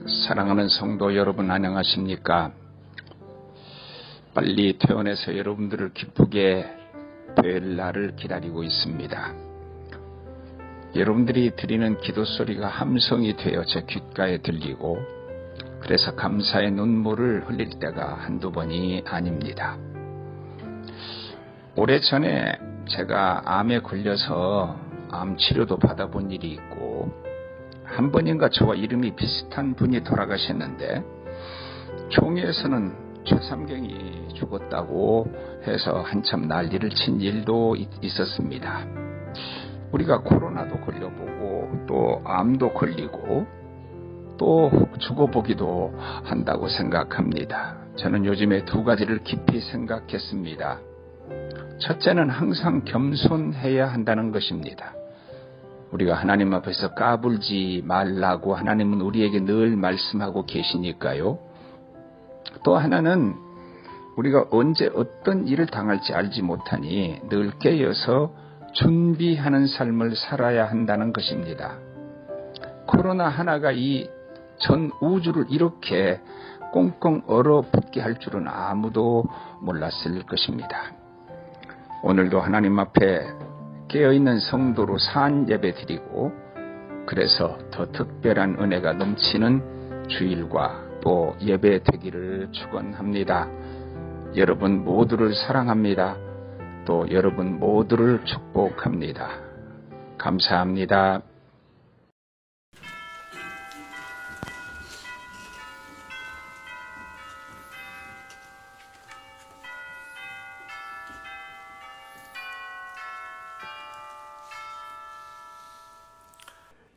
사랑하는 성도 여러분, 안녕하십니까? 빨리 퇴원해서 여러분들을 기쁘게 뵐 날을 기다리고 있습니다. 여러분들이 드리는 기도 소리가 함성이 되어 제 귓가에 들리고, 그래서 감사의 눈물을 흘릴 때가 한두 번이 아닙니다. 오래전에 제가 암에 걸려서 암 치료도 받아본 일이 있고, 한 번인가 저와 이름이 비슷한 분이 돌아가셨는데, 총회에서는 최삼경이 죽었다고 해서 한참 난리를 친 일도 있었습니다. 우리가 코로나도 걸려보고 또 암도 걸리고 또 죽어보기도 한다고 생각합니다. 저는 요즘에 두 가지를 깊이 생각했습니다. 첫째는 항상 겸손해야 한다는 것입니다. 우리가 하나님 앞에서 까불지 말라고 하나님은 우리에게 늘 말씀하고 계시니까요. 또 하나는 우리가 언제 어떤 일을 당할지 알지 못하니 늘 깨어서 준비하는 삶을 살아야 한다는 것입니다. 코로나 하나가 이 전 우주를 이렇게 꽁꽁 얼어붙게 할 줄은 아무도 몰랐을 것입니다. 오늘도 하나님 앞에 깨어있는 성도로 산 예배 드리고, 그래서 더 특별한 은혜가 넘치는 주일과 또 예배 되기를 축원합니다. 여러분 모두를 사랑합니다. 또 여러분 모두를 축복합니다. 감사합니다.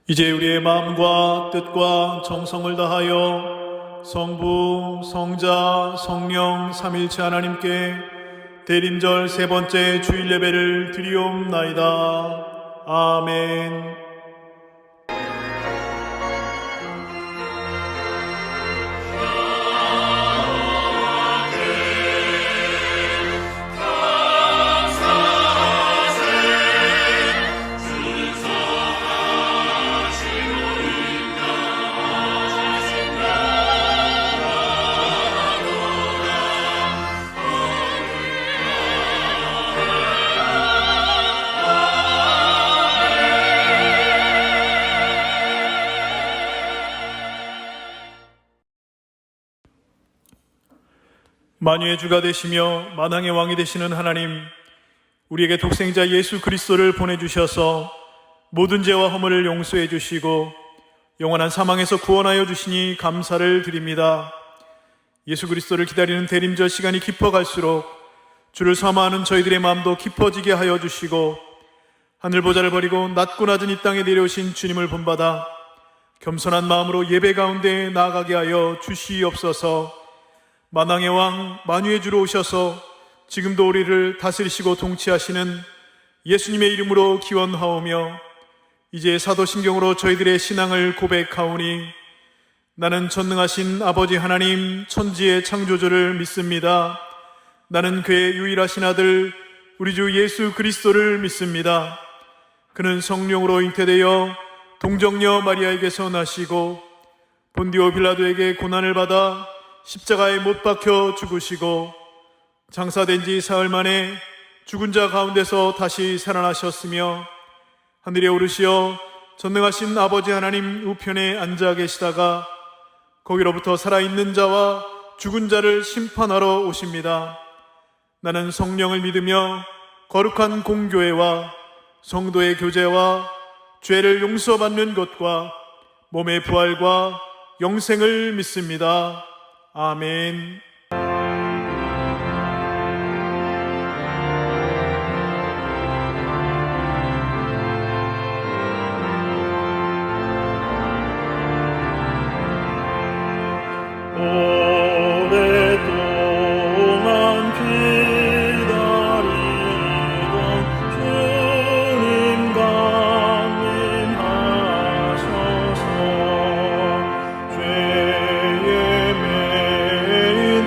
이제 우리의 마음과 뜻과 정성을 다하여 성부, 성자, 성령 삼일체 하나님께 대림절 세 번째 주일 예배를 드리옵나이다. 아멘. 만유의 주가 되시며 만왕의 왕이 되시는 하나님, 우리에게 독생자 예수 그리스도를 보내주셔서 모든 죄와 허물을 용서해 주시고 영원한 사망에서 구원하여 주시니 감사를 드립니다. 예수 그리스도를 기다리는 대림절 시간이 깊어갈수록 주를 사모하는 저희들의 마음도 깊어지게 하여 주시고, 하늘 보좌를 버리고 낮고 낮은 이 땅에 내려오신 주님을 본받아 겸손한 마음으로 예배 가운데 나아가게 하여 주시옵소서. 만왕의 왕 만유의 주로 오셔서 지금도 우리를 다스리시고 통치하시는 예수님의 이름으로 기원하오며, 이제 사도신경으로 저희들의 신앙을 고백하오니, 나는 전능하신 아버지 하나님 천지의 창조주를 믿습니다. 나는 그의 유일하신 아들 우리 주 예수 그리스도를 믿습니다. 그는 성령으로 잉태되어 동정녀 마리아에게서 나시고 본디오 빌라도에게 고난을 받아 십자가에 못 박혀 죽으시고 장사된 지 사흘 만에 죽은 자 가운데서 다시 살아나셨으며, 하늘에 오르시어 전능하신 아버지 하나님 우편에 앉아 계시다가 거기로부터 살아있는 자와 죽은 자를 심판하러 오십니다. 나는 성령을 믿으며 거룩한 공교회와 성도의 교제와 죄를 용서받는 것과 몸의 부활과 영생을 믿습니다. 아멘. 오랫동안 기다리던 주님 강림하소서. 죄의 메인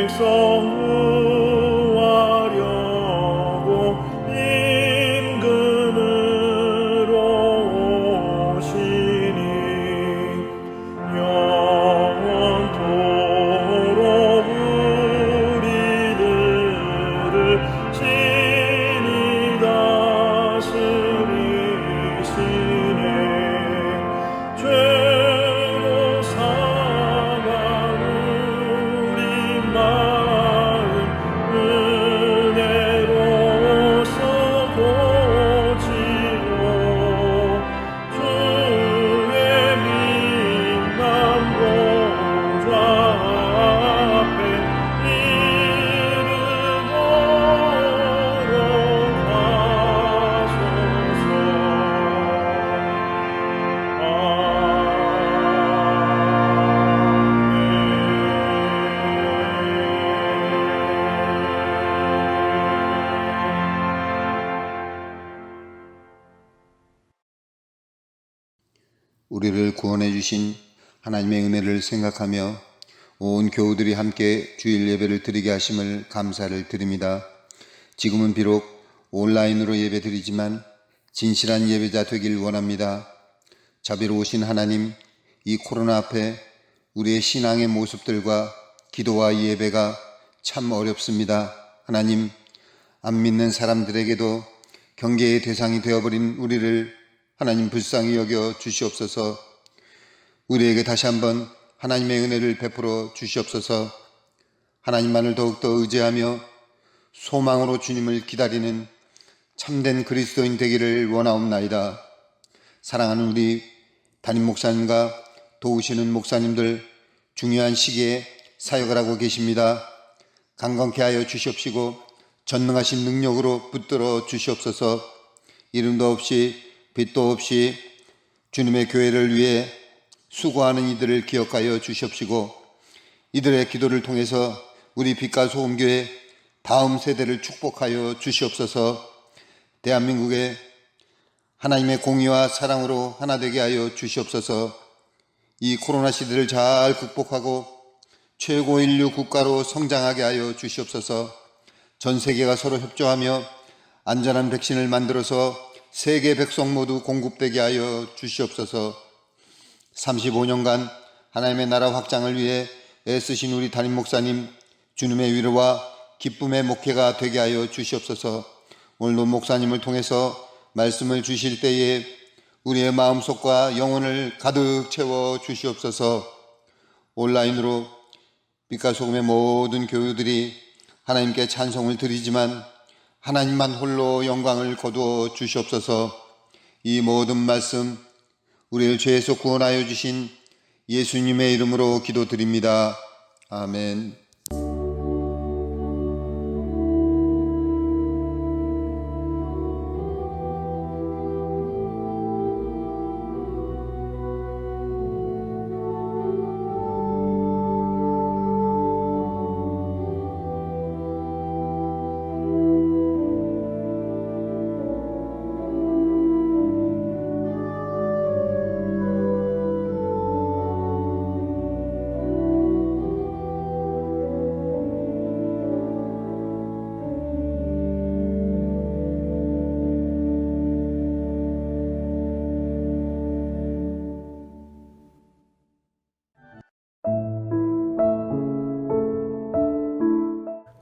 백성 구하려고 임금으로 오시니 영원토록 우리들을 친히 다스리시네. 죄로 상한 우리 마음 은혜로서 고치고 주의 빛난 보좌 앞에 이르도록 우리를 구원해 주신 하나님의 은혜를 생각하며 온 교우들이 함께 주일 예배를 드리게 하심을 감사를 드립니다. 지금은 비록 온라인으로 예배 드리지만 진실한 예배자 되길 원합니다. 자비로우신 하나님, 이 코로나 앞에 우리의 신앙의 모습들과 기도와 예배가 참 어렵습니다. 하나님, 안 믿는 사람들에게도 경계의 대상이 되어버린 우리를 하나님 불쌍히 여겨 주시옵소서. 우리에게 다시 한번 하나님의 은혜를 베풀어 주시옵소서. 하나님만을 더욱더 의지하며 소망으로 주님을 기다리는 참된 그리스도인 되기를 원하옵나이다. 사랑하는 우리 담임 목사님과 도우시는 목사님들, 중요한 시기에 사역을 하고 계십니다. 강건케 하여 주시옵시고 전능하신 능력으로 붙들어 주시옵소서. 이름도 없이 빛도 없이 주님의 교회를 위해 수고하는 이들을 기억하여 주시옵시고 이들의 기도를 통해서 우리 빛과 소금교회 다음 세대를 축복하여 주시옵소서. 대한민국의 하나님의 공의와 사랑으로 하나 되게 하여 주시옵소서. 이 코로나 시대를 잘 극복하고 최고 인류 국가로 성장하게 하여 주시옵소서. 전 세계가 서로 협조하며 안전한 백신을 만들어서 세계 백성 모두 공급되게 하여 주시옵소서. 35년간 하나님의 나라 확장을 위해 애쓰신 우리 담임 목사님, 주님의 위로와 기쁨의 목회가 되게 하여 주시옵소서. 오늘도 목사님을 통해서 말씀을 주실 때에 우리의 마음속과 영혼을 가득 채워 주시옵소서. 온라인으로 빛과 소금의 모든 교우들이 하나님께 찬송을 드리지만 하나님만 홀로 영광을 거두어 주시옵소서. 이 모든 말씀 우리를 죄에서 구원하여 주신 예수님의 이름으로 기도드립니다. 아멘.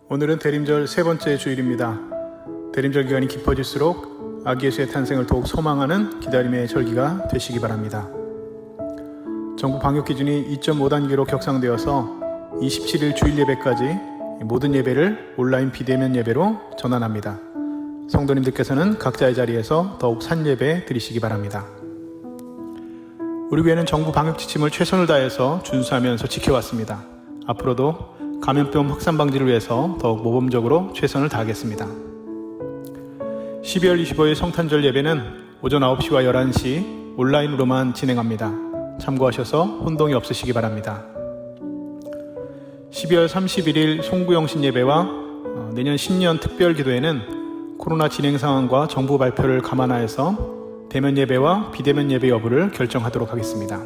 오늘은 대림절 세 번째 주일입니다. 대림절 기간이 깊어질수록 아기 예수의 탄생을 더욱 소망하는 기다림의 절기가 되시기 바랍니다. 정부 방역 기준이 2.5단계로 격상되어서 27일 주일 예배까지 모든 예배를 온라인 비대면 예배로 전환합니다. 성도님들께서는 각자의 자리에서 더욱 산예배 드리시기 바랍니다. 우리 교회는 정부 방역 지침을 최선을 다해서 준수하면서 지켜왔습니다. 앞으로도 감염병 확산 방지를 위해서 더욱 모범적으로 최선을 다하겠습니다. 12월 25일 성탄절 예배는 오전 9시와 11시 온라인으로만 진행합니다. 참고하셔서 혼동이 없으시기 바랍니다. 12월 31일 송구영신 예배와 내년 신년 특별 기도회는 코로나 진행 상황과 정부 발표를 감안하여서 대면 예배와 비대면 예배 여부를 결정하도록 하겠습니다.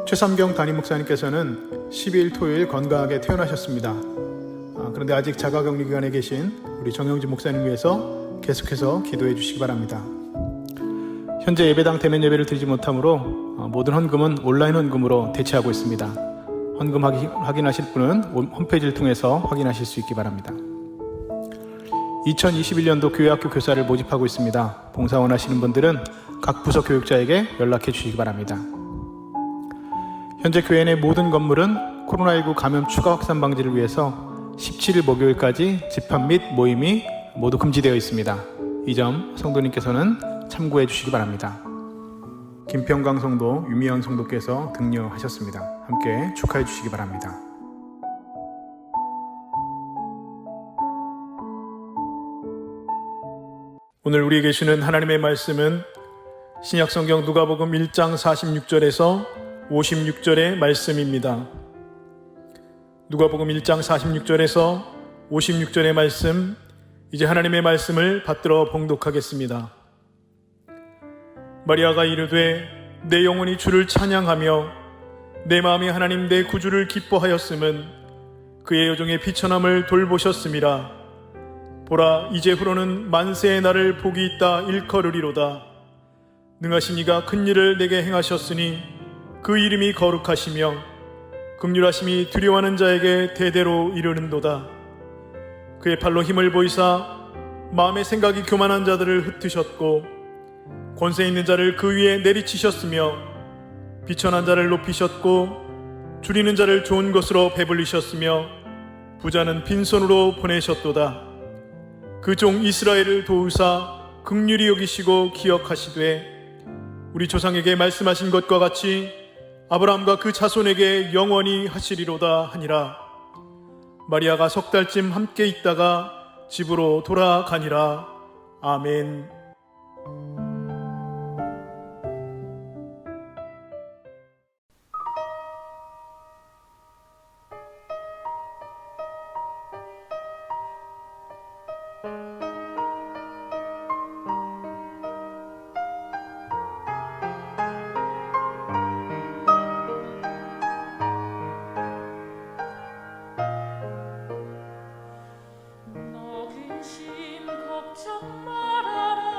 최삼경 담임 목사님께서는 12일 토요일 건강하게 퇴원하셨습니다. 그런데 아직 자가격리 기간에 계신 우리 정영진 목사님 위해서 계속해서 기도해 주시기 바랍니다. 현재 예배당 대면 예배를 드리지 못하므로 모든 헌금은 온라인 헌금으로 대체하고 있습니다. 헌금 확인하실 분은 홈페이지를 통해서 확인하실 수 있기 바랍니다. 2021년도 교회학교 교사를 모집하고 있습니다. 봉사원 하시는 분들은 각 부서 교육자에게 연락해 주시기 바랍니다. 현재 교회 내 모든 건물은 코로나19 감염 추가 확산 방지를 위해서 17일 목요일까지 집합 및 모임이 모두 금지되어 있습니다. 이 점 성도님께서는 참고해 주시기 바랍니다. 김평강 성도, 유미연 성도께서 등려하셨습니다. 함께 축하해 주시기 바랍니다. 오늘 우리에게 주시는 하나님의 말씀은 신약성경 누가복음 1장 46절에서 56절의 말씀입니다. 누가복음 1장 46절에서 56절의 말씀, 이제 하나님의 말씀을 받들어 봉독하겠습니다. 마리아가 이르되 내 영혼이 주를 찬양하며 내 마음이 하나님 내 구주를 기뻐하였음은 그의 여종의 비천함을 돌보셨음이라. 보라, 이제후로는 만세의 날을 복이 있다 일컬으리로다. 능하신 이가 큰 일을 내게 행하셨으니 그 이름이 거룩하시며 긍휼하심이 두려워하는 자에게 대대로 이르는도다. 그의 팔로 힘을 보이사 마음의 생각이 교만한 자들을 흩으셨고 권세 있는 자를 그 위에 내리치셨으며 비천한 자를 높이셨고 줄이는 자를 좋은 것으로 배불리셨으며 부자는 빈손으로 보내셨도다. 그 종 이스라엘을 도우사 긍휼히 여기시고 기억하시되 우리 조상에게 말씀하신 것과 같이 아브라함과 그 자손에게 영원히 하시리로다 하니라. 마리아가 석 달쯤 함께 있다가 집으로 돌아가니라. 아멘. 너 근심 걱정 말아라.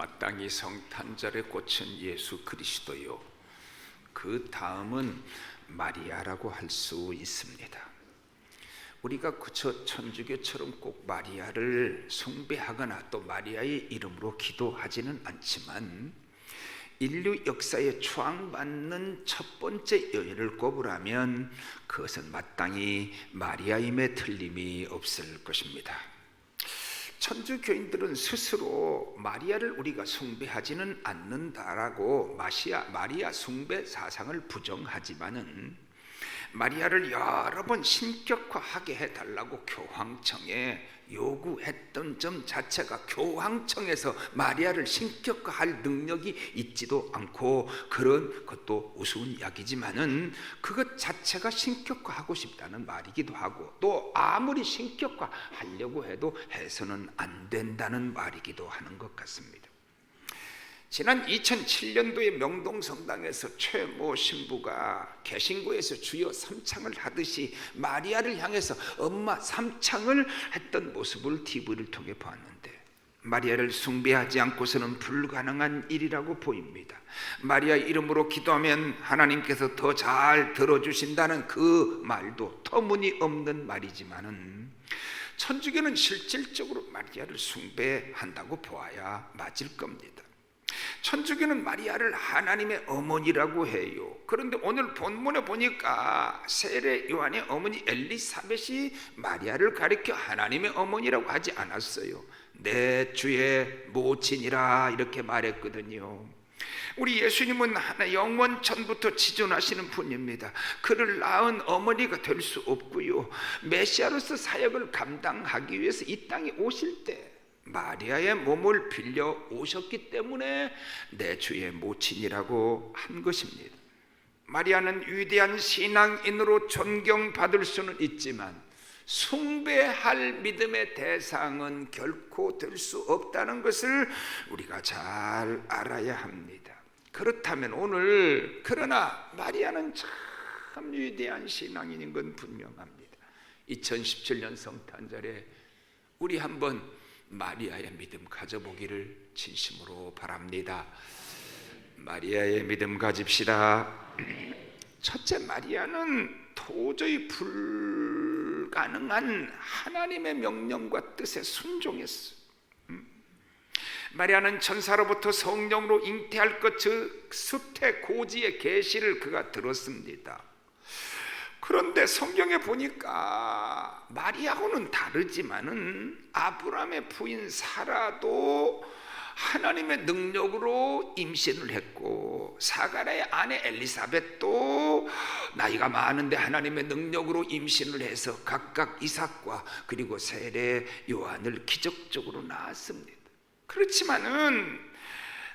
마땅히 성탄절에 꽂힌 예수 그리스도요, 그 다음은 마리아라고 할 수 있습니다. 우리가 그저 천주교처럼 꼭 마리아를 숭배하거나 또 마리아의 이름으로 기도하지는 않지만, 인류 역사에 추앙받는 첫 번째 여인을 꼽으라면 그것은 마땅히 마리아임에 틀림이 없을 것입니다. 천주교인들은 스스로 마리아를 우리가 숭배하지는 않는다라고 마리아 숭배 사상을 부정하지만은, 마리아를 여러 번 신격화하게 해달라고 교황청에 요구했던 점 자체가 교황청에서 마리아를 신격화할 능력이 있지도 않고, 그런 것도 우스운 이야기지만은 그것 자체가 신격화하고 싶다는 말이기도 하고, 또 아무리 신격화하려고 해도 해서는 안 된다는 말이기도 하는 것 같습니다. 지난 2007년도에 명동성당에서 최모 신부가 개신교에서 주여 삼창을 하듯이 마리아를 향해서 엄마 삼창을 했던 모습을 TV를 통해 보았는데, 마리아를 숭배하지 않고서는 불가능한 일이라고 보입니다. 마리아 이름으로 기도하면 하나님께서 더 잘 들어주신다는 그 말도 터무니없는 말이지만은, 천주교는 실질적으로 마리아를 숭배한다고 보아야 맞을 겁니다. 천주교는 마리아를 하나님의 어머니라고 해요. 그런데 오늘 본문에 보니까 세례 요한의 어머니 엘리사벳이 마리아를 가리켜 하나님의 어머니라고 하지 않았어요. 내 주의 모친이라 이렇게 말했거든요. 우리 예수님은 영원 전부터 지존하시는 분입니다. 그를 낳은 어머니가 될 수 없고요, 메시아로서 사역을 감당하기 위해서 이 땅에 오실 때 마리아의 몸을 빌려 오셨기 때문에 내 주의 모친이라고 한 것입니다. 마리아는 위대한 신앙인으로 존경받을 수는 있지만 숭배할 믿음의 대상은 결코 될 수 없다는 것을 우리가 잘 알아야 합니다. 그렇다면 오늘, 그러나 마리아는 참 위대한 신앙인인 건 분명합니다. 2017년 성탄절에 우리 한번 마리아의 믿음 가져보기를 진심으로 바랍니다. 마리아의 믿음 가집시다. 첫째, 마리아는 도저히 불가능한 하나님의 명령과 뜻에 순종했어요. 마리아는 천사로부터 성령으로 잉태할 것, 즉 수태고지의 계시를 그가 들었습니다. 그런데 성경에 보니까 마리아하고는 다르지만은 아브라함의 부인 사라도 하나님의 능력으로 임신을 했고, 사가랴의 아내 엘리사벳도 나이가 많은데 하나님의 능력으로 임신을 해서 각각 이삭과 그리고 세례 요한을 기적적으로 낳았습니다. 그렇지만은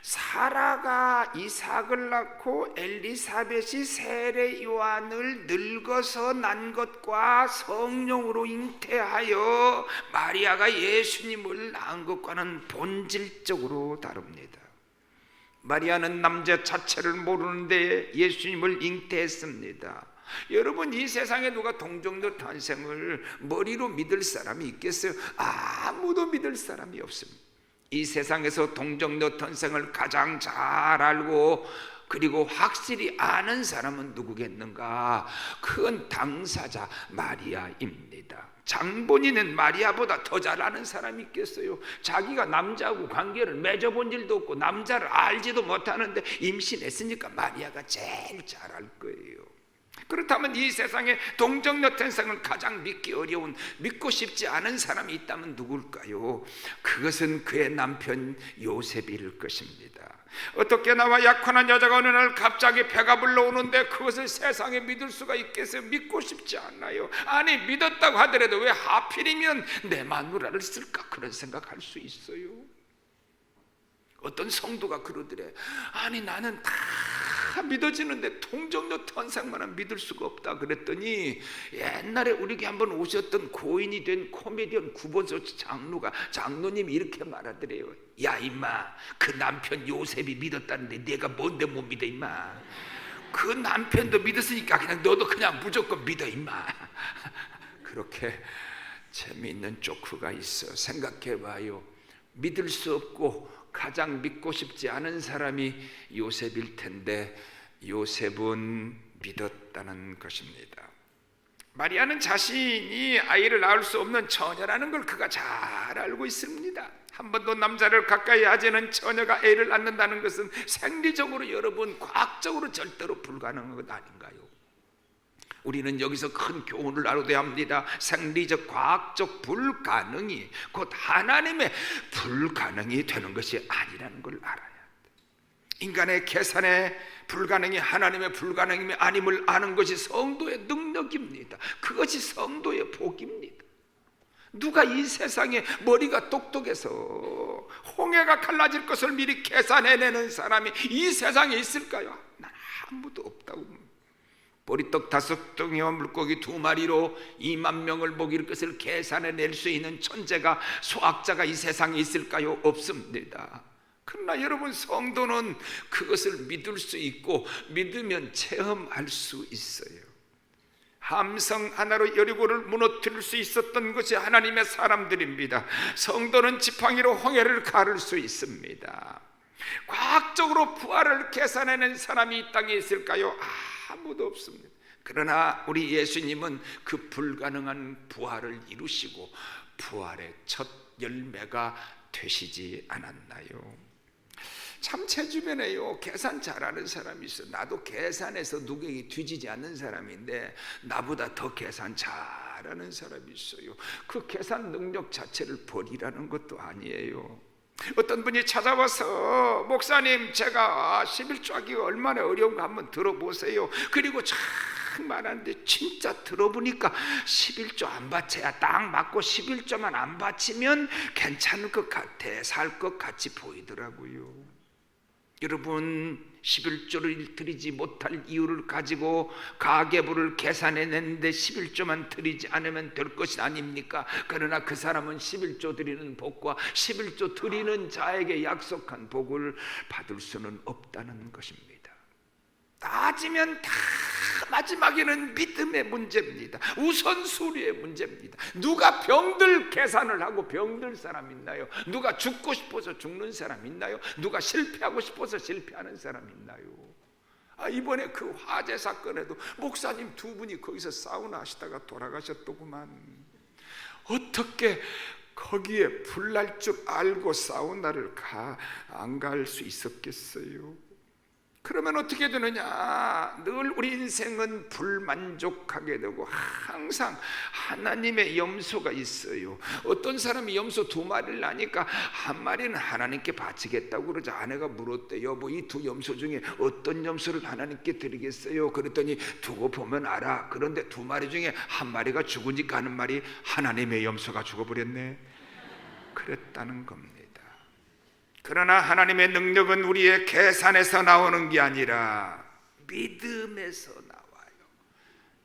사라가 이삭을 낳고 엘리사벳이 세례 요한을 늙어서 난 것과 성령으로 잉태하여 마리아가 예수님을 낳은 것과는 본질적으로 다릅니다. 마리아는 남자 자체를 모르는데 예수님을 잉태했습니다. 여러분, 이 세상에 누가 동정녀 탄생을 머리로 믿을 사람이 있겠어요? 아무도 믿을 사람이 없습니다. 이 세상에서 동정녀 탄생을 가장 잘 알고 그리고 확실히 아는 사람은 누구겠는가? 그건 당사자 마리아입니다. 장본인은 마리아보다 더 잘 아는 사람이 있겠어요? 자기가 남자하고 관계를 맺어본 일도 없고 남자를 알지도 못하는데 임신했으니까 마리아가 제일 잘 알 거예요. 그렇다면 이 세상에 동정녀 탄생을 가장 믿기 어려운, 믿고 싶지 않은 사람이 있다면 누굴까요? 그것은 그의 남편 요셉일 것입니다. 어떻게 나와 약혼한 여자가 어느 날 갑자기 배가 불러오는데 그것을 세상에 믿을 수가 있겠어요? 믿고 싶지 않아요. 아니, 믿었다고 하더라도 왜 하필이면 내 마누라를 쓸까? 그런 생각할 수 있어요. 어떤 성도가 그러더래. 아니, 나는 다 믿어지는데 동정녀 탄생만은 믿을 수가 없다 그랬더니, 옛날에 우리에게 한번 오셨던 고인이 된 코미디언 구본소 장로님이 이렇게 말하더래요. 야 임마, 그 남편 요셉이 믿었다는데 내가 뭔데 못 믿어 임마. 그 남편도 믿었으니까 그냥 너도 그냥 무조건 믿어 임마. 그렇게 재미있는 조크가 있어. 생각해봐요. 믿을 수 없고 가장 믿고 싶지 않은 사람이 요셉일 텐데 요셉은 믿었다는 것입니다. 마리아는 자신이 아이를 낳을 수 없는 처녀라는 걸 그가 잘 알고 있습니다. 한 번도 남자를 가까이 하지 않은 처녀가 애를 낳는다는 것은 생리적으로 여러분 과학적으로 절대로 불가능한 것 아닌가요? 우리는 여기서 큰 교훈을 알아야 합니다. 생리적 과학적 불가능이 곧 하나님의 불가능이 되는 것이 아니라는 걸 알아야 합니다. 인간의 계산에 불가능이 하나님의 불가능이 아님을 아는 것이 성도의 능력입니다. 그것이 성도의 복입니다. 누가 이 세상에 머리가 똑똑해서 홍해가 갈라질 것을 미리 계산해내는 사람이 이 세상에 있을까요? 난 아무도 없다고 봅니다. 보리떡 5덩이와 물고기 2마리로 2만 명을 먹일 것을 계산해낼 수 있는 천재가 수학자가 이 세상에 있을까요? 없습니다. 그러나 여러분, 성도는 그것을 믿을 수 있고 믿으면 체험할 수 있어요. 함성 하나로 여리고를 무너뜨릴 수 있었던 것이 하나님의 사람들입니다. 성도는 지팡이로 홍해를 가를 수 있습니다. 과학적으로 부활을 계산해낸 사람이 이 땅에 있을까요? 아무도 없습니다. 그러나 우리 예수님은 그 불가능한 부활을 이루시고 부활의 첫 열매가 되시지 않았나요? 참 제 주변에요, 계산 잘하는 사람이 있어요. 나도 계산해서 누구에게 뒤지지 않는 사람인데 나보다 더 계산 잘하는 사람이 있어요. 그 계산 능력 자체를 버리라는 것도 아니에요. 어떤 분이 찾아와서 목사님, 제가 11조 하기가 얼마나 어려운가 한번 들어보세요. 그리고 참 많았는데 진짜 들어보니까 11조 안 바쳐야 딱 맞고 11조만 안 바치면 괜찮을 것 같아, 살 것 같이 보이더라고요. 여러분, 11조를 드리지 못할 이유를 가지고 가계부를 계산해냈는데 11조만 드리지 않으면 될 것이 아닙니까? 그러나 그 사람은 11조 드리는 복과 11조 드리는 자에게 약속한 복을 받을 수는 없다는 것입니다. 따지면 다 마지막에는 믿음의 문제입니다. 우선순위의 문제입니다. 누가 병들 계산을 하고 병들 사람 있나요? 누가 죽고 싶어서 죽는 사람 있나요? 누가 실패하고 싶어서 실패하는 사람 있나요? 이번에 그 화재 사건에도 목사님 2분이 거기서 사우나 하시다가 돌아가셨더구만. 어떻게 거기에 불날 줄 알고 사우나를 안 갈 수 있었겠어요? 그러면 어떻게 되느냐? 늘 우리 인생은 불만족하게 되고 항상 하나님의 염소가 있어요. 어떤 사람이 염소 2마리를 낳으니까 1마리는 하나님께 바치겠다고 그러자. 아내가 물었대. 여보, 이 2 염소 중에 어떤 염소를 하나님께 드리겠어요? 그랬더니 두고 보면 알아. 그런데 2마리 중에 1마리가 죽으니까 하는 말이 하나님의 염소가 죽어버렸네. 그랬다는 겁니다. 그러나 하나님의 능력은 우리의 계산에서 나오는 게 아니라 믿음에서 나와요.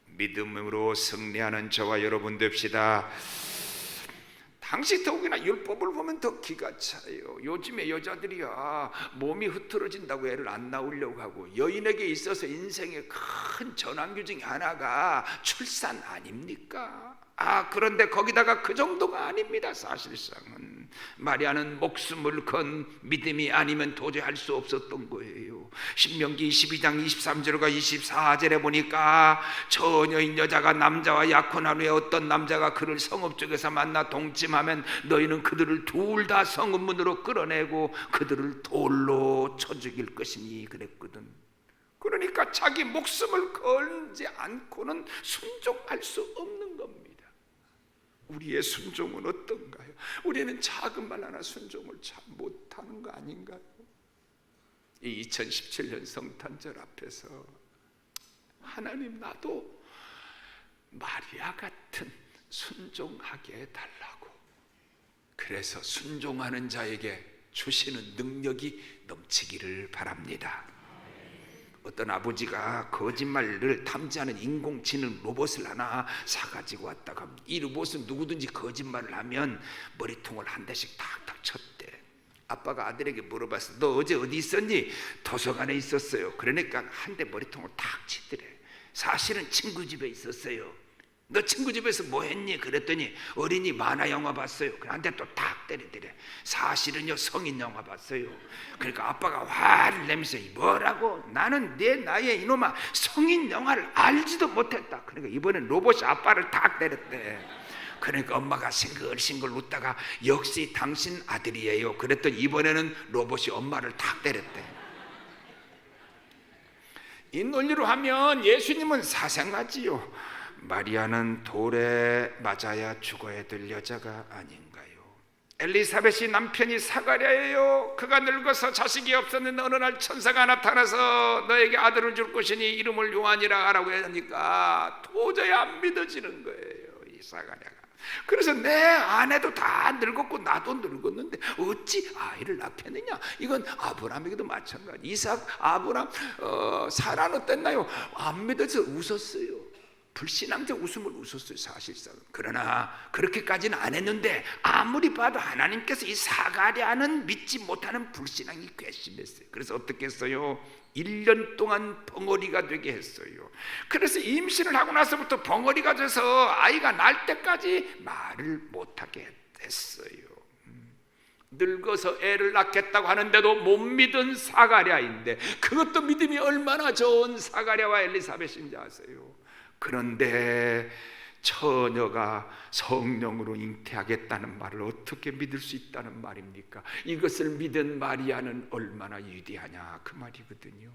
믿음으로 승리하는 저와 여러분 됩시다. 당시 더욱이나 율법을 보면 더 기가 차요. 요즘에 여자들이야 몸이 흐트러진다고 애를 안 낳으려고 하고, 여인에게 있어서 인생의 큰 전환규 중에 하나가 출산 아닙니까? 그런데 거기다가 그 정도가 아닙니다. 사실상은 마리아는 목숨을 건 믿음이 아니면 도저히 할 수 없었던 거예요. 신명기 22장 23절과 24절에 보니까 처녀인 여자가 남자와 약혼한 후에 어떤 남자가 그를 성읍 쪽에서 만나 동침하면 너희는 그들을 둘 다 성읍문으로 끌어내고 그들을 돌로 쳐 죽일 것이니 그랬거든. 그러니까 자기 목숨을 걸지 않고는 순종할 수 없는 겁니다. 우리의 순종은 어떤가요? 우리는 작은 말 하나 순종을 참 못하는 거 아닌가요? 이 2017년 성탄절 앞에서 하나님, 나도 마리아 같은 순종하게 해달라고. 그래서 순종하는 자에게 주시는 능력이 넘치기를 바랍니다. 어떤 아버지가 거짓말을 탐지하는 인공지능 로봇을 하나 사가지고 왔다가 이 로봇은 누구든지 거짓말을 하면 머리통을 한 대씩 탁탁 쳤대. 아빠가 아들에게 물어봤어. 너 어제 어디 있었니? 도서관에 있었어요. 그러니까 한 대 머리통을 탁 치더래. 사실은 친구 집에 있었어요. 너 친구 집에서 뭐 했니? 그랬더니 어린이 만화 영화 봤어요. 그런데 또 딱 때리더래. 사실은요 성인 영화 봤어요. 그러니까 아빠가 화를 내면서 뭐라고? 나는 내 나이에 이놈아 성인 영화를 알지도 못했다. 그러니까 이번엔 로봇이 아빠를 딱 때렸대. 그러니까 엄마가 싱글싱글 웃다가 역시 당신 아들이에요. 그랬더니 이번에는 로봇이 엄마를 딱 때렸대. 이 논리로 하면 예수님은 사생아지요. 마리아는 돌에 맞아야 죽어야 될 여자가 아닌가요? 엘리사벳이 남편이 사가랴예요. 그가 늙어서 자식이 없었는데 어느 날 천사가 나타나서 너에게 아들을 줄 것이니 이름을 요한이라 하라고 하니까 도저히 안 믿어지는 거예요, 이 사가랴가. 그래서 내 아내도 다 늙었고 나도 늙었는데 어찌 아이를 낳겠느냐? 이건 아브라함에게도 마찬가지. 이삭, 아브라함, 사라는 어땠나요? 안 믿어서 웃었어요. 불신앙적 웃음을 웃었어요, 사실상. 그러나 그렇게까지는 안 했는데 아무리 봐도 하나님께서 이 사가랴는 믿지 못하는 불신앙이 괘씸했어요. 그래서 어떻게 했어요? 1년 동안 벙어리가 되게 했어요. 그래서 임신을 하고 나서부터 벙어리가 돼서 아이가 날 때까지 말을 못하게 됐어요. 늙어서 애를 낳겠다고 하는데도 못 믿은 사가랴인데, 그것도 믿음이 얼마나 좋은 사가랴와 엘리사벳인지 아세요? 그런데 처녀가 성령으로 잉태하겠다는 말을 어떻게 믿을 수 있다는 말입니까? 이것을 믿은 마리아는 얼마나 위대하냐 그 말이거든요.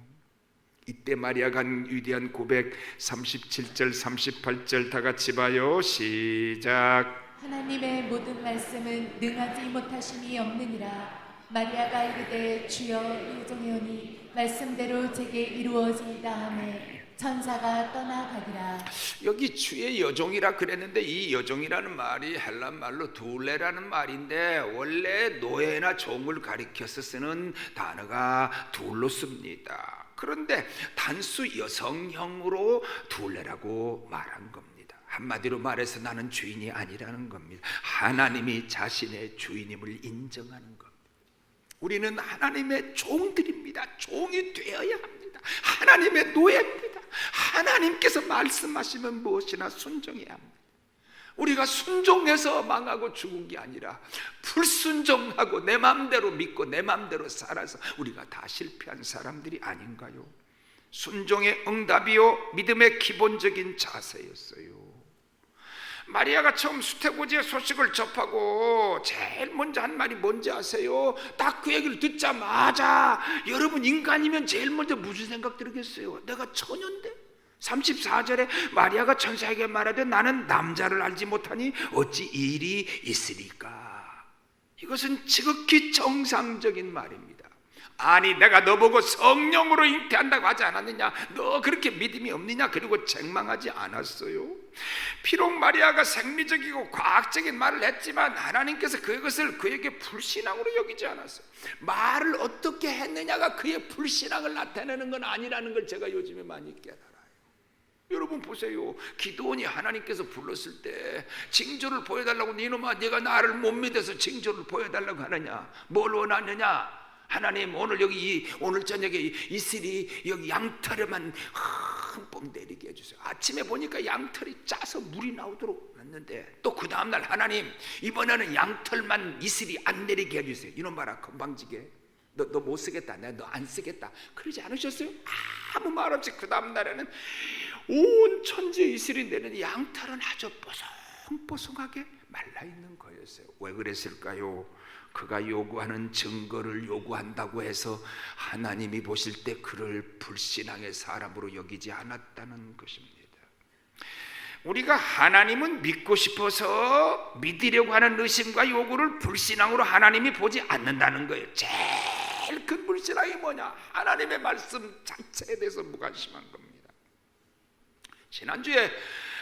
이때 마리아가 한 위대한 고백 37절 38절 다 같이 봐요. 시작. 하나님의 모든 말씀은 능하지 못하심이 없느니라. 마리아가 이르되 주여 일종이오니 말씀대로 제게 이루어지이다 하매 천사가 떠나가니라. 여기 주의 여종이라 그랬는데 이 여종이라는 말이 헬라 말로 둘레라는 말인데 원래 노예나 종을 가리켜서 쓰는 단어가 둘로 씁니다. 그런데 단수 여성형으로 둘레라고 말한 겁니다. 한마디로 말해서 나는 주인이 아니라는 겁니다. 하나님이 자신의 주인임을 인정하는 겁니다. 우리는 하나님의 종들입니다. 종이 되어야 합니다. 하나님의 노예입니다. 하나님께서 말씀하시면 무엇이나 순종해야 합니다. 우리가 순종해서 망하고 죽은 게 아니라 불순종하고 내 마음대로 믿고 내 마음대로 살아서 우리가 다 실패한 사람들이 아닌가요? 순종의 응답이요 믿음의 기본적인 자세였어요. 마리아가 처음 수태고지의 소식을 접하고 제일 먼저 한 말이 뭔지 아세요? 딱 그 얘기를 듣자마자 여러분 인간이면 제일 먼저 무슨 생각 들겠어요? 내가 처녀인데? 34절에 마리아가 천사에게 말하되 나는 남자를 알지 못하니 어찌 이 일이 있으리까? 이것은 지극히 정상적인 말입니다. 아니 내가 너보고 성령으로 잉태한다고 하지 않았느냐? 너 그렇게 믿음이 없느냐? 그리고 책망하지 않았어요. 비록 마리아가 생리적이고 과학적인 말을 했지만 하나님께서 그것을 그에게 불신앙으로 여기지 않았어요. 말을 어떻게 했느냐가 그의 불신앙을 나타내는 건 아니라는 걸 제가 요즘에 많이 깨달아요. 여러분 보세요. 기도원이 하나님께서 불렀을 때 징조를 보여달라고 이놈아 네가 나를 못 믿어서 징조를 보여달라고 하느냐? 뭘 원하느냐? 하나님 오늘 여기 오늘 저녁에 이슬이 여기 양털에만 흠뻑 내리게 해주세요. 아침에 보니까 양털이 짜서 물이 나오도록 했는데 또 그 다음날 하나님 이번에는 양털만 이슬이 안 내리게 해주세요. 이놈 봐라 건방지게 너 못 쓰겠다. 내가 너 안 쓰겠다. 그러지 않으셨어요? 아무 말 없이 그 다음날에는 온 천지에 이슬이 내리는 양털은 아주 뽀송뽀송하게 말라있는 거였어요. 왜 그랬을까요? 그가 요구하는 증거를 요구한다고 해서 하나님이 보실 때 그를 불신앙의 사람으로 여기지 않았다는 것입니다. 우리가 하나님은 믿고 싶어서 믿으려고 하는 의심과 요구를 불신앙으로 하나님이 보지 않는다는 거예요. 제일 큰 불신앙이 뭐냐? 하나님의 말씀 자체에 대해서 무관심한 겁니다. 지난주에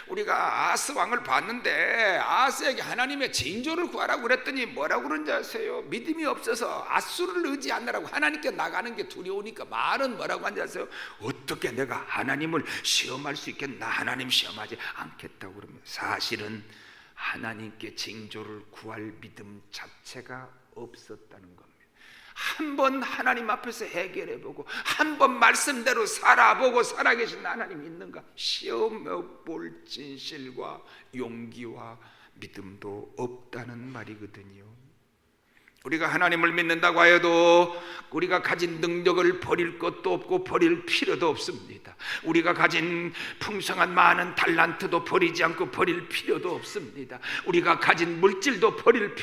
우리가 아하스 왕을 봤는데 아하스에게 하나님의 징조를 구하라고 그랬더니 뭐라고 그런지 아세요? 믿음이 없어서 아수를 의지하느라고 하나님께 나가는 게 두려우니까 말은 뭐라고 하는지 아세요? 어떻게 내가 하나님을 시험할 수 있겠나? 하나님 시험하지 않겠다고 그러면 사실은 하나님께 징조를 구할 믿음 자체가 없었다는 겁니다. 한번 하나님 앞에서 해결해보고 한번 말씀대로 살아보고 살아계신 하나님 있는가 시험해볼 진실과 용기와 믿음도 없다는 말이거든요. 우리가 하나님을 믿는다고 하여도 우리가 가진 능력을 버릴 것도 없고 버릴 필요도 없습니다. 우리가 가진 풍성한 많은 달란트도 버리지 않고 버릴 필요도 없습니다. 우리가 가진 물질도 버릴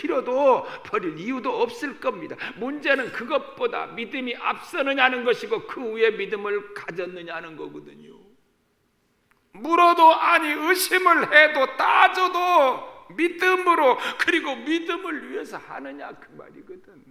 이유도 없을 겁니다. 문제는 그것보다 믿음이 앞서느냐는 것이고 그 위에 믿음을 가졌느냐는 거거든요. 물어도 아니 의심을 해도 따져도 믿음으로, 그리고 믿음을 위해서 하느냐 그 말이거든.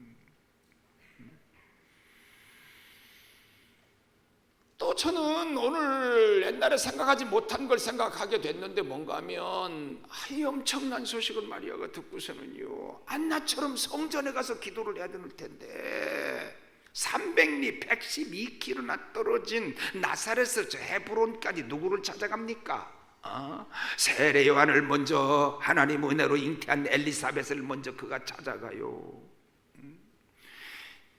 또 저는 오늘 옛날에 생각하지 못한 걸 생각하게 됐는데 뭔가 하면 이 엄청난 소식을 마리아가 듣고서는요 안나처럼 성전에 가서 기도를 해야 될 텐데 300리 112km나 떨어진 나사렛에서 저 헤브론까지 누구를 찾아갑니까? 세례 요한을 먼저 하나님 은혜로 잉태한 엘리사벳을 먼저 그가 찾아가요.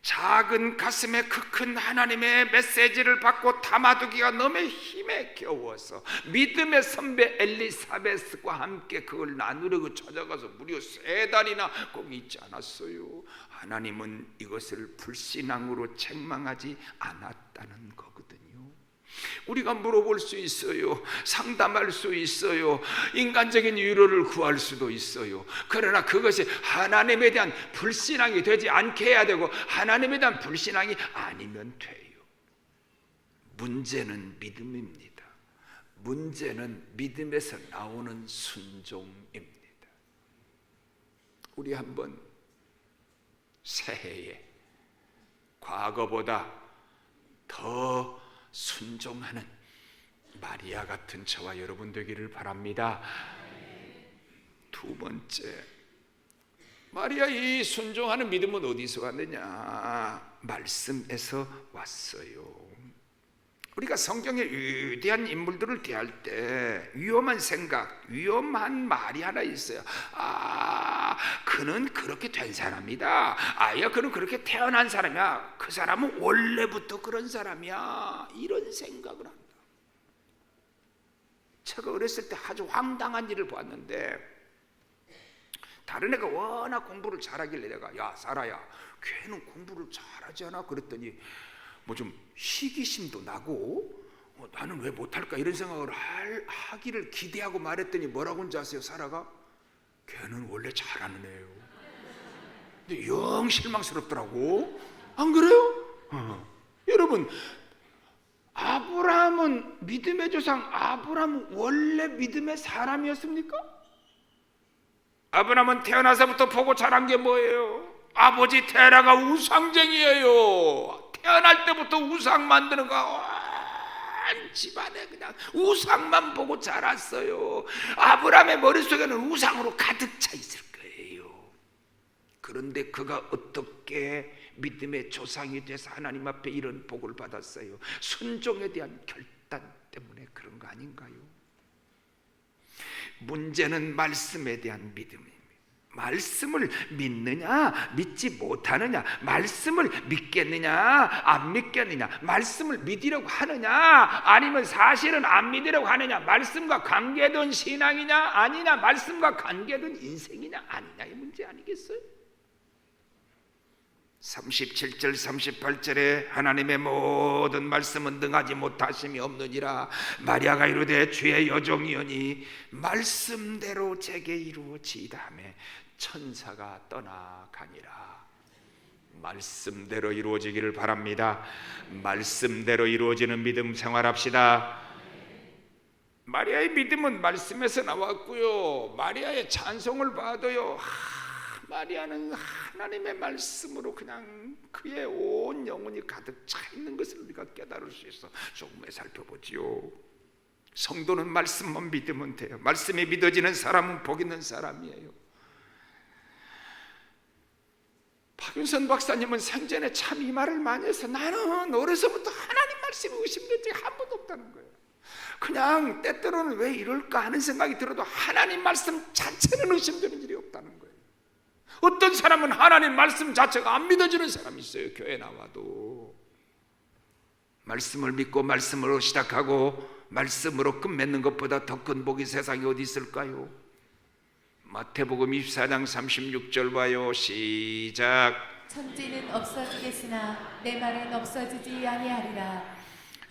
작은 가슴에 그 큰 하나님의 메시지를 받고 담아두기가 너무 힘에 겨워서 믿음의 선배 엘리사벳과 함께 그걸 나누려고 찾아가서 무려 3달이나 거기 있지 않았어요. 하나님은 이것을 불신앙으로 책망하지 않았다는 거거든요. 우리가 물어볼 수 있어요. 상담할 수 있어요. 인간적인 위로를 구할 수도 있어요. 그러나 그것이 하나님에 대한 불신앙이 되지 않게 해야 되고 하나님에 대한 불신앙이 아니면 돼요. 문제는 믿음입니다. 문제는 믿음에서 나오는 순종입니다. 우리 한번 새해에 과거보다 더 순종하는 마리아 같은 저와 여러분 되기를 바랍니다. 두 번째, 마리아 이 순종하는 믿음은 어디서 왔느냐? 말씀에서 왔어요. 우리가 성경의 위대한 인물들을 대할 때 위험한 생각, 위험한 말이 하나 있어요. 그는 그렇게 된 사람이다. 그는 그렇게 태어난 사람이야. 그 사람은 원래부터 그런 사람이야. 이런 생각을 한다. 제가 어렸을 때 아주 황당한 일을 봤는데 다른 애가 워낙 공부를 잘하길래 내가 야 사라야 걔는 공부를 잘하지 않아? 그랬더니 뭐 좀 시기심도 나고 나는 왜 못할까 이런 생각을 하기를 기대하고 말했더니 뭐라고 한지 아세요? 사라가 걔는 원래 잘하는 애예요. 근데 영 실망스럽더라고. 안 그래요? 여러분 아브라함은 믿음의 조상 아브라함은 원래 믿음의 사람이었습니까? 아브라함은 태어나서부터 보고 자란 게 뭐예요? 아버지 테라가 우상쟁이에요. 태어날 때부터 우상 만드는 거 온 집안에 그냥 우상만 보고 자랐어요. 아브라함의 머릿속에는 우상으로 가득 차 있을 거예요. 그런데 그가 어떻게 믿음의 조상이 돼서 하나님 앞에 이런 복을 받았어요? 순종에 대한 결단 때문에 그런 거 아닌가요? 문제는 말씀에 대한 믿음입니다. 말씀을 믿느냐 믿지 못하느냐, 말씀을 믿겠느냐 안 믿겠느냐, 말씀을 믿으려고 하느냐 아니면 사실은 안 믿으려고 하느냐, 말씀과 관계된 신앙이냐 아니냐, 말씀과 관계된 인생이냐 아니냐의 문제 아니겠어요? 37절 38절에 하나님의 모든 말씀은 능하지 못하심이 없느니라. 마리아가 이르되 주의 여종이오니 말씀대로 제게 이루어지이다 하며 천사가 떠나가니라. 말씀대로 이루어지기를 바랍니다. 말씀대로 이루어지는 믿음 생활합시다. 마리아의 믿음은 말씀에서 나왔고요. 마리아의 찬송을 봐도요, 마리아는 하나님의 말씀으로 그냥 그의 온 영혼이 가득 차 있는 것을 우리가 깨달을 수 있어. 조금 살펴보지요. 성도는 말씀만 믿으면 돼요. 말씀이 믿어지는 사람은 복 있는 사람이에요. 박윤선 박사님은 생전에 참 이 말을 많이 해서 나는 어려서부터 하나님 말씀이 의심된 적이 한 번도 없다는 거예요. 그냥 때때로는 왜 이럴까 하는 생각이 들어도 하나님 말씀 자체는 의심되는 일이 없다는 거예요. 어떤 사람은 하나님 말씀 자체가 안 믿어지는 사람이 있어요. 교회 나와도 말씀을 믿고 말씀으로 시작하고 말씀으로 끝맺는 것보다 더 큰 복이 세상에 어디 있을까요? 마태복음 24장 36절 봐요. 시작. 천지는 없어지겠으나 내 말은 없어지지 아니하리라.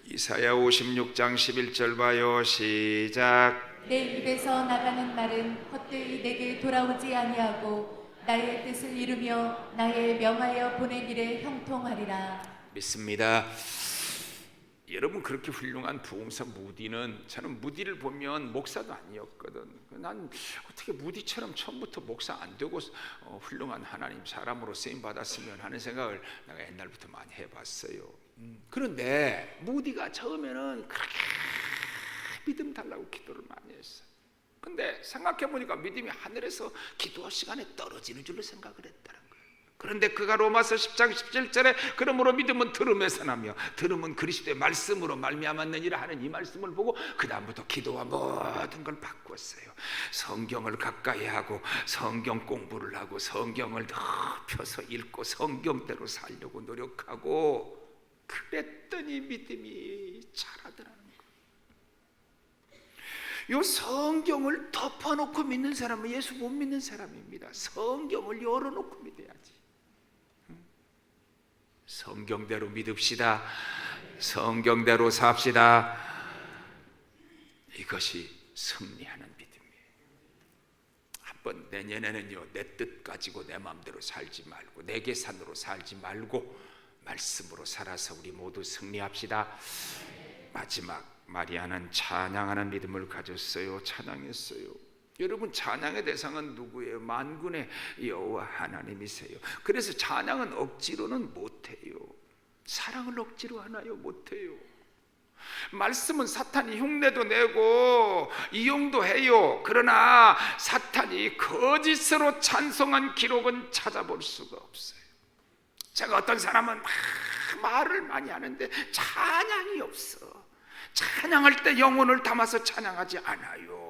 이사야 56장 11절 봐요. 시작. 내 입에서 나가는 말은 헛되이 내게 돌아오지 아니하고 나의 뜻을 이루며 나의 명하여 보낸 일에 형통하리라. 믿습니다. 여러분, 그렇게 훌륭한 부흥사 무디는, 저는 무디를 보면 목사도 아니었거든. 난 어떻게 무디처럼 처음부터 목사 안 되고 훌륭한 하나님 사람으로 쓰임 받았으면 하는 생각을 내가 옛날부터 많이 해봤어요. 그런데 무디가 처음에는 그렇게 믿음 달라고 기도를 많이 했어요. 근데 생각해보니까 믿음이 하늘에서 기도 시간에 떨어지는 줄로 생각을 했다는 거예요. 그런데 그가 로마서 10장 17절에 그러므로 믿음은 들음에서 나며 들음은 그리스도의 말씀으로 말미암았느니라 하는 이 말씀을 보고 그 다음부터 기도와 모든 걸 바꿨어요. 성경을 가까이 하고 성경 공부를 하고 성경을 펴서 읽고 성경대로 살려고 노력하고 그랬더니 믿음이 자라더라는 거예요. 이 성경을 덮어놓고 믿는 사람은 예수 못 믿는 사람입니다. 성경을 열어놓고 믿어야지. 성경대로 믿읍시다. 성경대로 삽시다. 이것이 승리하는 믿음이에요. 한번 내년에는요, 내 뜻 가지고 내 마음대로 살지 말고 내 계산으로 살지 말고 말씀으로 살아서 우리 모두 승리합시다. 마지막, 마리아는 찬양하는 믿음을 가졌어요. 찬양했어요. 여러분, 찬양의 대상은 누구예요? 만군의 여호와 하나님이세요. 그래서 찬양은 억지로는 못해요. 사랑을 억지로 하나요? 못해요. 말씀은 사탄이 흉내도 내고 이용도 해요. 그러나 사탄이 거짓으로 찬송한 기록은 찾아볼 수가 없어요. 제가 어떤 사람은 막 말을 많이 하는데 찬양이 없어. 찬양할 때 영혼을 담아서 찬양하지 않아요.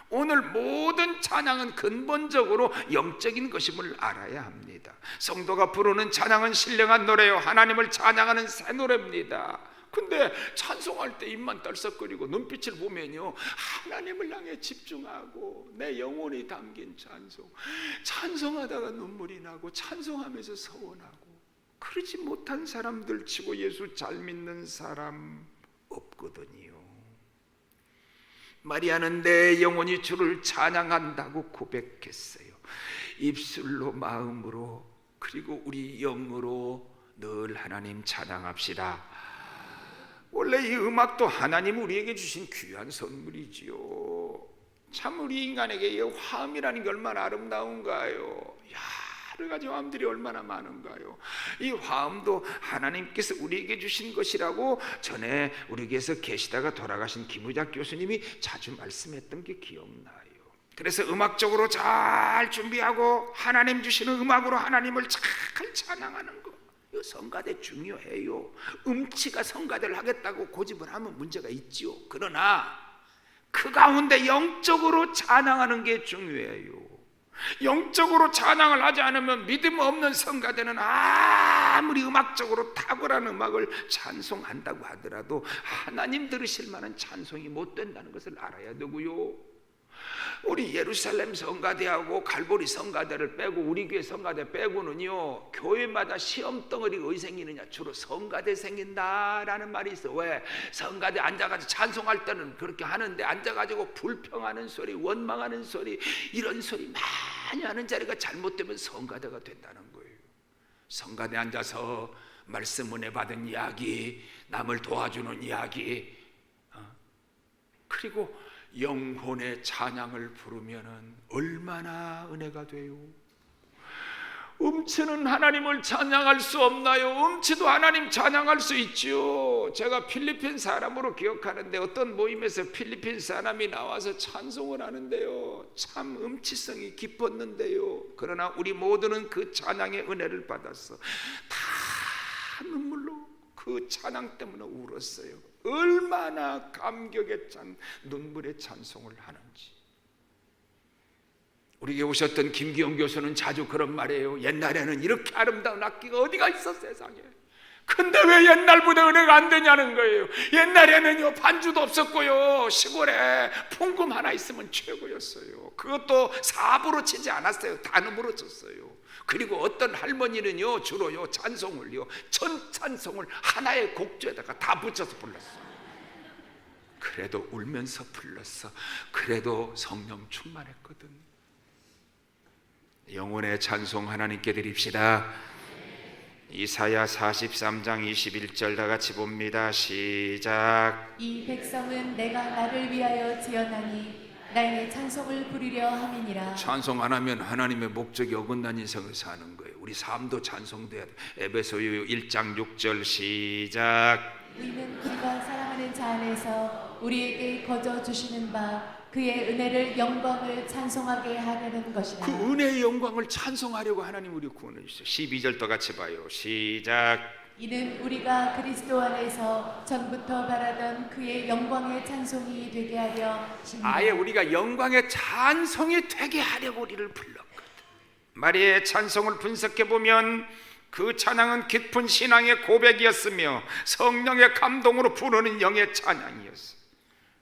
오늘 모든 찬양은 근본적으로 영적인 것임을 알아야 합니다. 성도가 부르는 찬양은 신령한 노래요, 하나님을 찬양하는 새 노래입니다. 근데 찬송할 때 입만 떨썩거리고 눈빛을 보면요, 하나님을 향해 집중하고 내 영혼이 담긴 찬송, 찬송하다가 눈물이 나고 찬송하면서 서원하고, 그러지 못한 사람들 치고 예수 잘 믿는 사람 없거든요. 마리아는 내 영혼이 주를 찬양한다고 고백했어요. 입술로, 마음으로, 그리고 우리 영으로 늘 하나님 찬양합시다. 원래 이 음악도 하나님 우리에게 주신 귀한 선물이지요. 참 우리 인간에게 이 화음이라는 게 얼마나 아름다운가요. 여러 가지 화음들이 얼마나 많은가요. 이 화음도 하나님께서 우리에게 주신 것이라고 전에 우리 교회에서 계시다가 돌아가신 김우작 교수님이 자주 말씀했던 게 기억나요. 그래서 음악적으로 잘 준비하고 하나님 주시는 음악으로 하나님을 잘 찬양하는 거, 이 성가대 중요해요. 음치가 성가대를 하겠다고 고집을 하면 문제가 있지요. 그러나 그 가운데 영적으로 찬양하는 게 중요해요. 영적으로 찬양을 하지 않으면 믿음 없는 성가대는 아무리 음악적으로 탁월한 음악을 찬송한다고 하더라도 하나님 들으실 만한 찬송이 못 된다는 것을 알아야 되고요. 우리 예루살렘 성가대하고 갈보리 성가대를 빼고 우리 교회 성가대 빼고는요, 교회마다 시험덩어리가 왜 생기느냐? 주로 성가대 생긴다라는 말이 있어. 왜? 성가대 앉아가지고 찬송할 때는 그렇게 하는데 앉아가지고 불평하는 소리, 원망하는 소리, 이런 소리 많이 하는 자리가 잘못되면 성가대가 된다는 거예요. 성가대 앉아서 말씀 은혜 받은 이야기, 남을 도와주는 이야기, 그리고 영혼의 찬양을 부르면은 얼마나 은혜가 돼요. 음치는 하나님을 찬양할 수 없나요? 음치도 하나님 찬양할 수 있지요. 제가 필리핀 사람으로 기억하는데 어떤 모임에서 필리핀 사람이 나와서 찬송을 하는데요, 참 음치성이 깊었는데요, 그러나 우리 모두는 그 찬양의 은혜를 받았어. 다 눈물로 그 찬양 때문에 울었어요. 얼마나 감격의 눈물의 찬송을 하는지. 우리에게 오셨던 김기영 교수는 자주 그런 말이에요. 옛날에는 이렇게 아름다운 악기가 어디가 있어 세상에. 근데 왜 옛날보다 은혜가 안 되냐는 거예요. 옛날에는요 반주도 없었고요, 시골에 풍금 하나 있으면 최고였어요. 그것도 사부로 치지 않았어요. 단음으로 쳤어요. 그리고 어떤 할머니는요 주로요 찬송을요 천찬송을 하나의 곡조에다가 다 붙여서 불렀어요. 그래도 울면서 불렀어. 그래도 성령 충만했거든. 영혼의 찬송 하나님께 드립시다. 이사야 43장 21절 다 같이 봅니다. 시작. 이 백성은 내가 나를 위하여 지어나니 나의 찬송을 부리려 함이니라. 찬송 안 하면 하나님의 목적이 어긋난 인생을 사는 거예요. 우리 삶도 찬송돼야 돼. 에베소서 1장 6절 시작. 이는 그가 사랑하는 자 안에서 우리에게 거저 주시는 바 그의 은혜를 영광을 찬송하게 하려는 것이라. 그 은혜의 영광을 찬송하려고 하나님 우리 구원해 주세요. 12절 또 같이 봐요. 시작. 이는 우리가 그리스도 안에서 전부터 바라던 그의 영광의 찬송이 되게 하려 하십니다. 아예 우리가 영광의 찬송이 되게 하려고 우리를 불렀거든. 마리아의 찬송을 분석해 보면 그 찬양은 깊은 신앙의 고백이었으며 성령의 감동으로 부르는 영의 찬양이었어.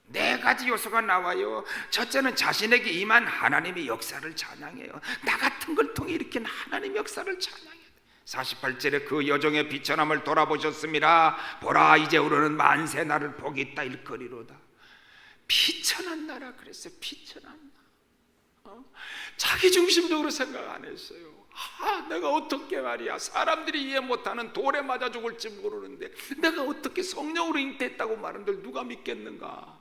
네 가지 요소가 나와요. 첫째는 자신에게 임한 하나님의 역사를 찬양해요. 나 같은 걸 통해 일으킨 하나님의 역사를 찬양해요. 48절에 그 여종의 비천함을 돌아보셨습니다. 보라 이제 우리는 만세 나를 복이 있다 일거리로다. 비천한 나라 그랬어요. 비천한 나. 자기 중심적으로 생각 안 했어요. 내가 어떻게 말이야 사람들이 이해 못하는 돌에 맞아 죽을지 모르는데 내가 어떻게 성령으로 잉태했다고 말하는데 누가 믿겠는가.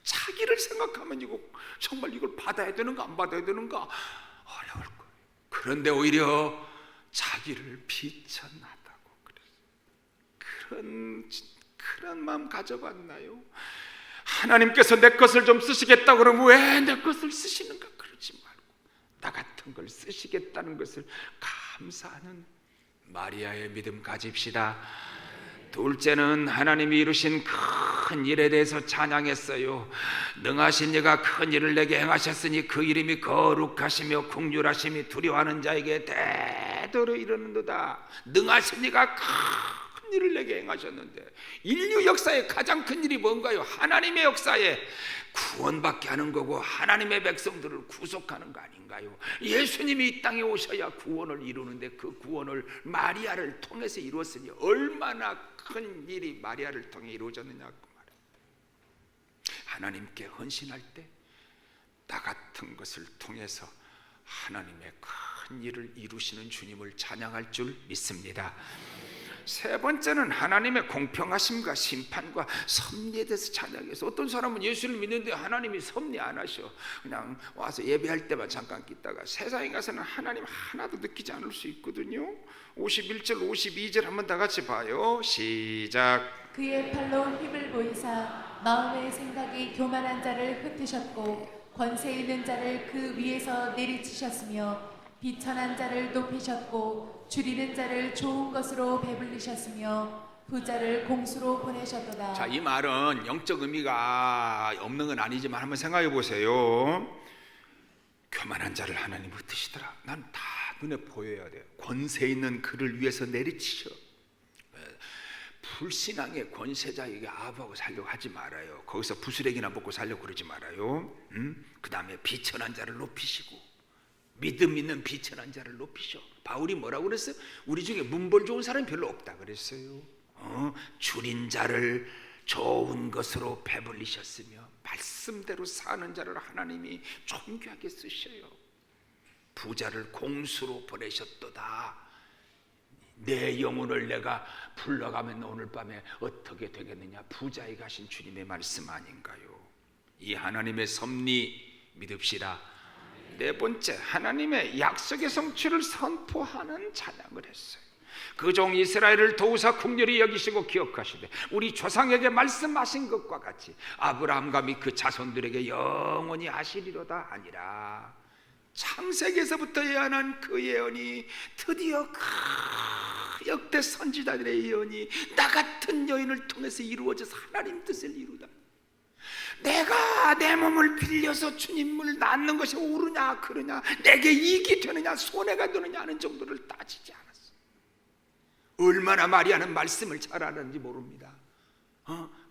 자기를 생각하면 이거 정말 이걸 받아야 되는가 안 받아야 되는가 어려울 거예요. 그런데 오히려 자기를 비천하다고 그랬어요. 그런 마음 가져봤나요? 하나님께서 내 것을 좀 쓰시겠다 그러면 왜 내 것을 쓰시는가 그러지 말고 나 같은 걸 쓰시겠다는 것을 감사하는 마리아의 믿음 가집시다. 둘째는 하나님이 이루신 큰 일에 대해서 찬양했어요. 능하신 이가 큰 일을 내게 행하셨으니 그 이름이 거룩하시며 긍휼하심이 두려워하는 자에게 대대로 이르는도다. 능하신 이가 큰 일을 내게 행하셨는데 인류 역사의 가장 큰 일이 뭔가요? 하나님의 역사에 구원받게 하는 거고 하나님의 백성들을 구속하는 거 아닌가요? 예수님이 이 땅에 오셔야 구원을 이루는데 그 구원을 마리아를 통해서 이루었으니 얼마나 큰 일이 마리아를 통해 이루어졌느냐고 말해요. 하나님께 헌신할 때 나 같은 것을 통해서 하나님의 큰 일을 이루시는 주님을 찬양할 줄 믿습니다. 세 번째는 하나님의 공평하심과 심판과 섭리에 대해서 찬양해서 어떤 사람은 예수를 믿는데 하나님이 섭리 안 하셔. 그냥 와서 예배할 때만 잠깐 있다가 세상에 가서는 하나님 하나도 느끼지 않을 수 있거든요. 51절 52절 한번 다 같이 봐요. 시작. 그의 팔로 힘을 보이사 마음의 생각이 교만한 자를 흩으셨고 권세 있는 자를 그 위에서 내리치셨으며 비천한 자를 높이셨고 줄이는 자를 좋은 것으로 배불리셨으며 부자를 공수로 보내셨도다. 자, 이 말은 영적 의미가 없는 건 아니지만 한번 생각해 보세요. 교만한 자를 하나님 흩으시더라. 난 다 눈에 보여야 돼요. 권세 있는 그를 위해서 내리치셔. 불신앙의 권세자에게 아부하고 살려고 하지 말아요. 거기서 부스레기나 먹고 살려고 그러지 말아요. 그 다음에 비천한 자를 높이시고 믿음 있는 비천한 자를 높이셔. 바울이 뭐라고 그랬어요? 우리 중에 문벌 좋은 사람이 별로 없다 그랬어요. 줄인 자를 좋은 것으로 배불리셨으며 말씀대로 사는 자를 하나님이 존귀하게 쓰셔요. 부자를 공수로 보내셨도다. 내 영혼을 내가 불러가면 오늘 밤에 어떻게 되겠느냐. 부자에 가신 주님의 말씀 아닌가요? 이 하나님의 섭리 믿읍시다. 네 번째, 하나님의 약속의 성취를 선포하는 찬양을 했어요. 그 종 이스라엘을 도우사 긍휼히 여기시고 기억하시되 우리 조상에게 말씀하신 것과 같이 아브라함과 및 그 자손들에게 영원히 하시리로다 아니라. 창세기에서부터 예언한 그 예언이 드디어 그 역대 선지자들의 예언이 나 같은 여인을 통해서 이루어져서 하나님 뜻을 이루다. 내가 내 몸을 빌려서 주님을 낳는 것이 옳으냐 그르냐, 내게 이익이 되느냐 손해가 되느냐 하는 정도를 따지지 않았어. 얼마나 마리아는 말씀을 잘 아는지 모릅니다.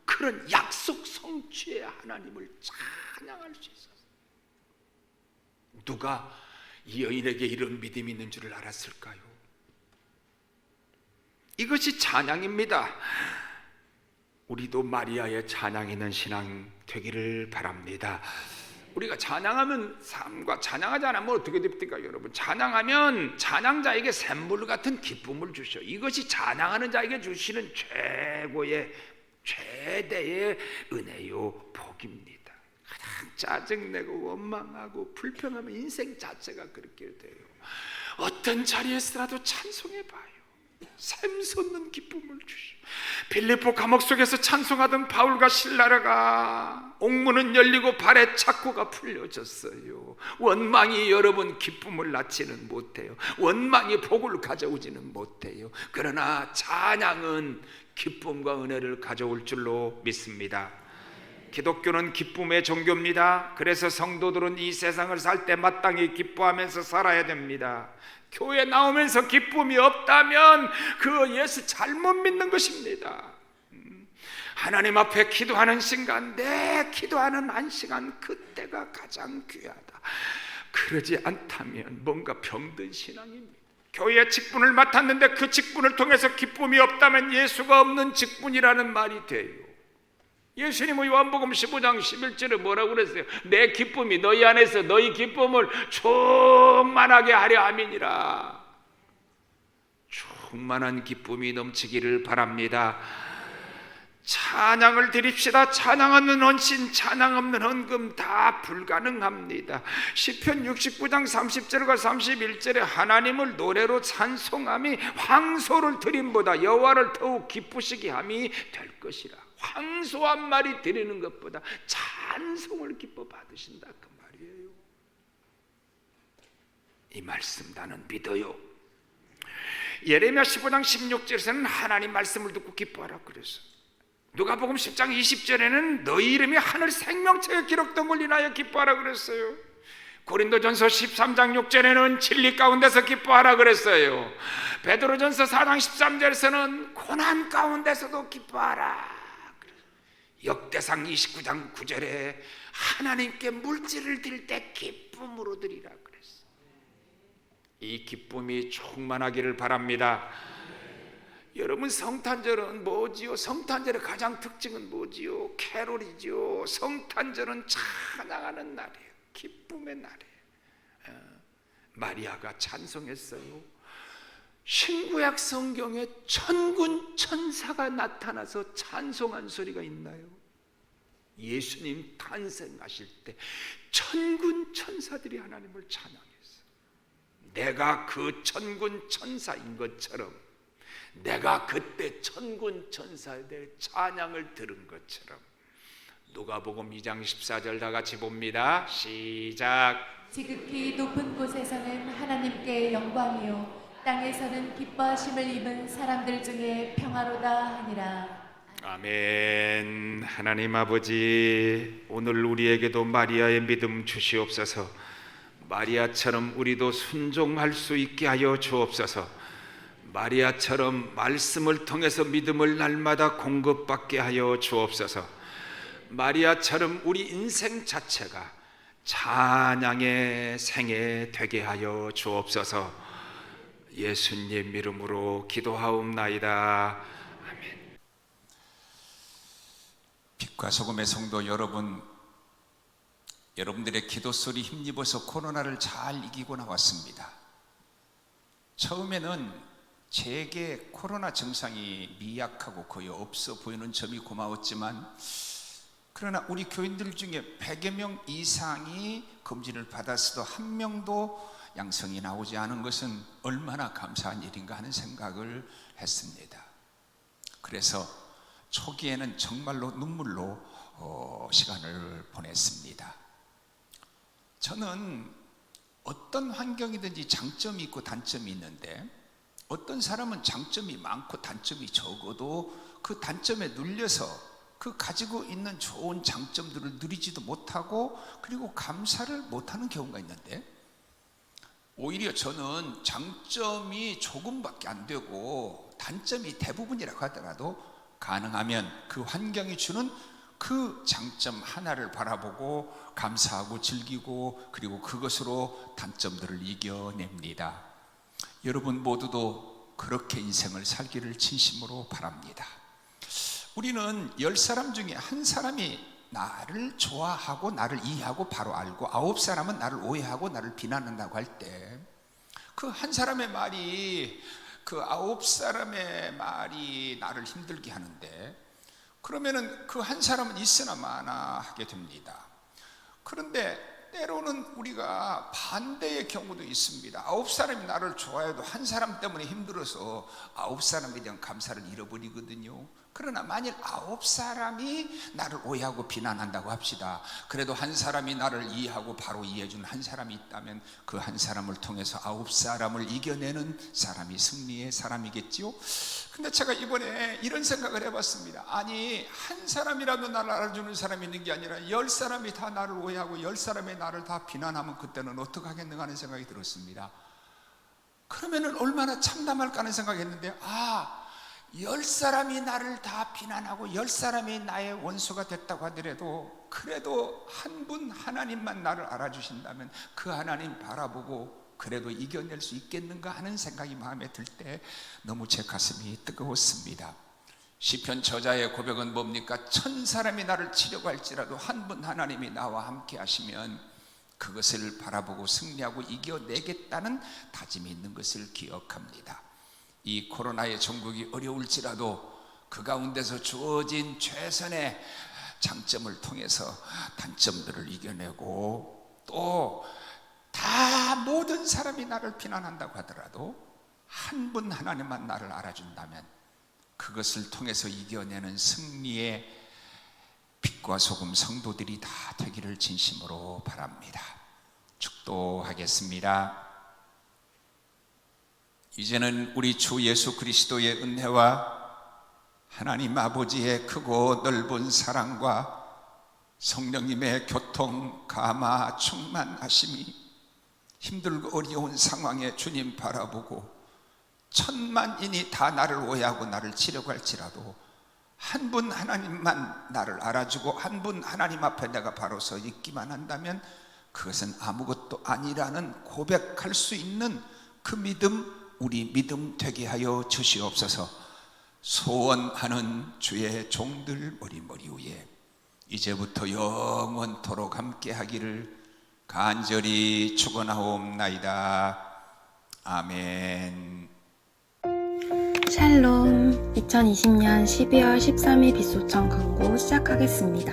그런 약속 성취의 하나님을 찬양할 수 있었어. 누가 이 여인에게 이런 믿음이 있는 줄을 알았을까요? 이것이 찬양입니다. 우리도 마리아의 찬양 있는 신앙 되기를 바랍니다. 우리가 찬양하면 삶과 찬양하지 않으면 어떻게 됩니까 여러분? 찬양하면 찬양자에게 샘물 같은 기쁨을 주셔. 이것이 찬양하는 자에게 주시는 최대의 은혜요 복입니다. 가장 짜증내고 원망하고 불평하면 인생 자체가 그렇게 돼요. 어떤 자리에서라도 찬송해봐요. 샘솟는 기쁨을 주시오. 빌립보 감옥 속에서 찬송하던 바울과 실라라가 옥문은 열리고 발에 착고가 풀려졌어요. 원망이 여러분 기쁨을 낳지는 못해요. 원망이 복을 가져오지는 못해요. 그러나 찬양은 기쁨과 은혜를 가져올 줄로 믿습니다. 기독교는 기쁨의 종교입니다. 그래서 성도들은 이 세상을 살 때 마땅히 기뻐하면서 살아야 됩니다. 교회 나오면서 기쁨이 없다면 그 예수 잘못 믿는 것입니다. 하나님 앞에 기도하는 시간, 내 기도하는 한 시간, 그때가 가장 귀하다. 그러지 않다면 뭔가 병든 신앙입니다. 교회 직분을 맡았는데 그 직분을 통해서 기쁨이 없다면 예수가 없는 직분이라는 말이 돼요. 예수님은 요한복음 15장 11절에 뭐라고 그랬어요? 내 기쁨이 너희 안에서 너희 기쁨을 충만하게 하려 함이니라. 충만한 기쁨이 넘치기를 바랍니다. 찬양을 드립시다. 찬양 없는 헌신, 찬양 없는 헌금 다 불가능합니다. 시편 69장 30절과 31절에 하나님을 노래로 찬송함이 황소를 드림보다 여호와를 더욱 기쁘시게 함이 될 것이라. 황소 한 마리 드리는 것보다 찬송을 기뻐 받으신다 그 말이에요. 이 말씀 나는 믿어요. 예레미야 15장 16절에서는 하나님 말씀을 듣고 기뻐하라 그랬어요. 누가복음 10장 20절에는 너희 이름이 하늘 생명책에 기록된 걸 인하여 기뻐하라 그랬어요. 고린도전서 13장 6절에는 진리 가운데서 기뻐하라 그랬어요. 베드로전서 4장 13절에서는 고난 가운데서도 기뻐하라. 역대상 29장 9절에 하나님께 물질을 드릴 때 기쁨으로 드리라 그랬어요. 이 기쁨이 충만하기를 바랍니다. 여러분, 성탄절은 뭐지요? 성탄절의 가장 특징은 뭐지요? 캐롤이지요. 성탄절은 찬양하는 날이에요. 기쁨의 날이에요. 마리아가 찬송했어요. 신구약 성경에 천군 천사가 나타나서 찬송한 소리가 있나요? 예수님 탄생하실 때 천군 천사들이 하나님을 찬양했어요. 내가 그 천군 천사인 것처럼, 내가 그때 천군 천사들의 찬양을 들은 것처럼, 누가복음 2장 14절 다 같이 봅니다. 시작. 지극히 높은 곳에서는 하나님께 영광이요 땅에서는 기뻐하심을 입은 사람들 중에 평화로다 하니라. 아멘. 하나님 아버지, 오늘 우리에게도 마리아의 믿음 주시옵소서. 마리아처럼 우리도 순종할 수 있게 하여 주옵소서. 마리아처럼 말씀을 통해서 믿음을 날마다 공급받게 하여 주옵소서. 마리아처럼 우리 인생 자체가 찬양의 생애 되게 하여 주옵소서. 예수님 이름으로 기도하옵나이다. 아멘. 빛과 소금의 성도 여러분, 여러분들의 기도 소리 힘입어서 코로나를 잘 이기고 나왔습니다. 처음에는 제게 코로나 증상이 미약하고 거의 없어 보이는 점이 고마웠지만, 그러나 우리 교인들 중에 100여 명 이상이 검진을 받았어도 한 명도 양성이 나오지 않은 것은 얼마나 감사한 일인가 하는 생각을 했습니다. 그래서 초기에는 정말로 눈물로 시간을 보냈습니다. 저는 어떤 환경이든지 장점이 있고 단점이 있는데, 어떤 사람은 장점이 많고 단점이 적어도 그 단점에 눌려서 그 가지고 있는 좋은 장점들을 누리지도 못하고 그리고 감사를 못하는 경우가 있는데, 오히려 저는 장점이 조금밖에 안 되고 단점이 대부분이라고 하더라도 가능하면 그 환경이 주는 그 장점 하나를 바라보고 감사하고 즐기고 그리고 그것으로 단점들을 이겨냅니다. 여러분 모두도 그렇게 인생을 살기를 진심으로 바랍니다. 우리는 10사람 중에 한 사람이 나를 좋아하고 나를 이해하고 바로 알고 9사람은 나를 오해하고 나를 비난한다고 할 때 그 한 사람의 말이, 그 9사람의 말이 나를 힘들게 하는데, 그러면은 그 한 사람은 있으나 마나 하게 됩니다. 그런데 때로는 우리가 반대의 경우도 있습니다. 9사람이 나를 좋아해도 한 사람 때문에 힘들어서 9사람에 대한 감사를 잃어버리거든요. 그러나 만일 9사람이 나를 오해하고 비난한다고 합시다. 그래도 한 사람이 나를 이해하고 바로 이해해주는 한 사람이 있다면 그 한 사람을 통해서 9사람을 이겨내는 사람이 승리의 사람이겠지요. 근데 제가 이번에 이런 생각을 해봤습니다. 아니, 한 사람이라도 나를 알아주는 사람이 있는 게 아니라 10사람이 다 나를 오해하고 10사람이 나를 다 비난하면 그때는 어떡하겠는가 하는 생각이 들었습니다. 그러면은 얼마나 참담할까 하는 생각이 했는데, 10사람이 나를 다 비난하고 10사람이 나의 원수가 됐다고 하더라도 그래도 한 분 하나님만 나를 알아주신다면 그 하나님 바라보고 그래도 이겨낼 수 있겠는가 하는 생각이 마음에 들 때 너무 제 가슴이 뜨거웠습니다. 시편 저자의 고백은 뭡니까? 1000사람이 나를 치려고 할지라도 한 분 하나님이 나와 함께 하시면 그것을 바라보고 승리하고 이겨내겠다는 다짐이 있는 것을 기억합니다. 이 코로나의 종국이 어려울지라도 그 가운데서 주어진 최선의 장점을 통해서 단점들을 이겨내고 또 다 모든 사람이 나를 비난한다고 하더라도 한 분 하나님만 나를 알아준다면 그것을 통해서 이겨내는 승리의 빛과 소금 성도들이 다 되기를 진심으로 바랍니다. 축도하겠습니다. 이제는 우리 주 예수 그리스도의 은혜와 하나님 아버지의 크고 넓은 사랑과 성령님의 교통, 감화, 충만하심이 힘들고 어려운 상황에 주님 바라보고 1000만인이 다 나를 오해하고 나를 치려고 할지라도 한 분 하나님만 나를 알아주고 한 분 하나님 앞에 내가 바로 서 있기만 한다면 그것은 아무것도 아니라는 고백할 수 있는 그 믿음, 우리 믿음 되게 하여 주시옵소서. 소원하는 주의 종들 머리 위에 이제부터 영원토록 함께 하기를 간절히 축원하옵나이다. 아멘. 샬롬. 2020년 12월 13일 빗소청 광고 시작하겠습니다.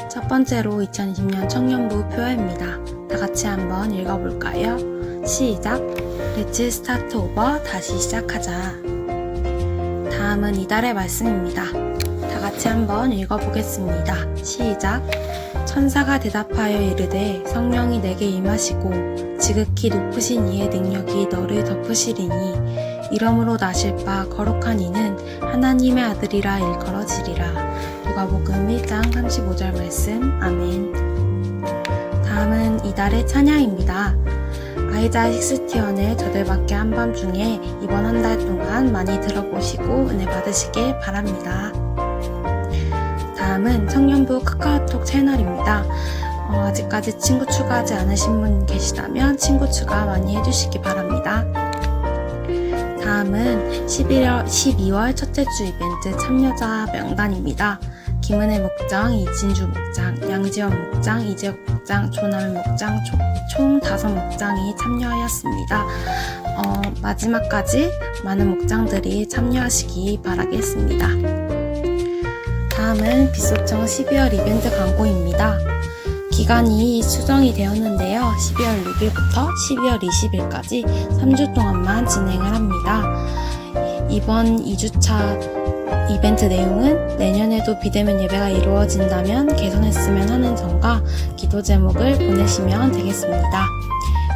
첫 번째로 2020년 청년부 표어입니다. 다 같이 한번 읽어볼까요? 시작. Let's start over. 다시 시작하자. 다음은 이달의 말씀입니다. 다 같이 한번 읽어보겠습니다. 시작. 천사가 대답하여 이르되 성령이 내게 임하시고 지극히 높으신 이의 능력이 너를 덮으시리니 이러므로 나실 바 거룩한 이는 하나님의 아들이라 일컬어지리라. 누가복음 1장 35절 말씀. 아멘. 다음은 이달의 찬양입니다. 아이자 식스티언의 저들밖에 한밤중에 이번 한 달 동안 많이 들어보시고 은혜 받으시길 바랍니다. 다음은 청년부 카카오톡 채널입니다. 아직까지 친구 추가하지 않으신 분 계시다면 친구 추가 많이 해주시기 바랍니다. 다음은 12월 첫째 주 이벤트 참여자 명단입니다. 김은혜 목장, 이진주 목장, 양지원 목장, 이재욱 목장, 조남일 목장 총 5목장이 참여하였습니다. 마지막까지 많은 목장들이 참여하시기 바라겠습니다. 다음은 빗소청 12월 이벤트 광고입니다. 기간이 수정이 되었는데요. 12월 6일부터 12월 20일까지 3주 동안만 진행을 합니다. 이번 2주차 이벤트 내용은 내년에도 비대면 예배가 이루어진다면 개선했으면 하는 점과 기도 제목을 보내시면 되겠습니다.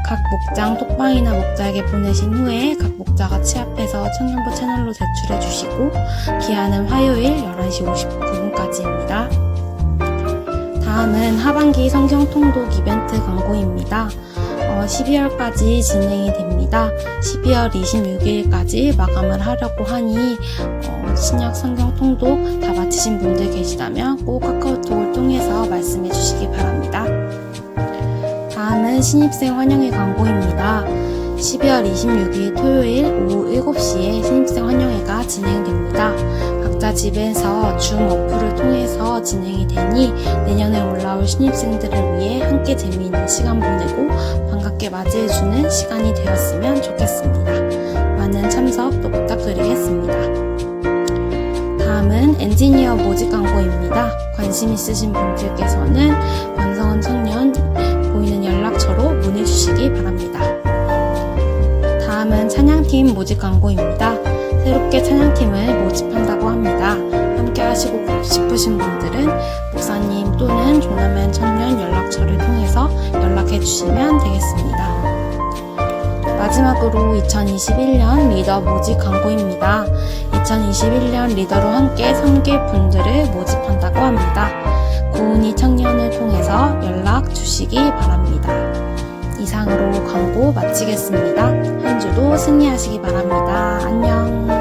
각 목장 톡방이나 목자에게 보내신 후에 각 목자가 취합해서 청년부 채널로 제출해 주시고 기한은 화요일 11시 59분까지입니다. 다음은 하반기 성경 통독 이벤트 광고입니다. 12월까지 진행이 됩니다. 12월 26일까지 마감을 하려고 하니 신약 성경 통독 다 마치신 분들 계시다면 꼭 카카오톡을 통해서 말씀해 주시기 바랍니다. 다음은 신입생 환영회 광고입니다. 12월 26일 토요일 오후 7시에 신입생 환영회가 진행됩니다. 각자 집에서 줌 어플을 통해서 진행이 되니 내년에 올라올 신입생들을 위해 함께 재미있는 시간 보내고 반갑게 맞이해주는 시간이 되었으면 좋겠습니다. 많은 참석 또 부탁드리겠습니다. 다음은 엔지니어 모집 광고입니다. 관심 있으신 분들께서는 권성은 청년 보이는 연락처로 문의 주시기 바랍니다. 다음은 찬양팀 모집 광고입니다. 새롭게 찬양팀을 모집한다고 합니다. 함께 하시고 싶으신 분들은 목사님 또는 조남현 청년 연락처를 통해서 연락해 주시면 되겠습니다. 마지막으로 2021년 리더 모집 광고입니다. 2021년 리더로 함께 섬길 분들을 모집한다고 합니다. 고은이 청년을 통해서 연락 주시기 바랍니다. 이상으로 광고 마치겠습니다. 한 주도 승리하시기 바랍니다. 안녕.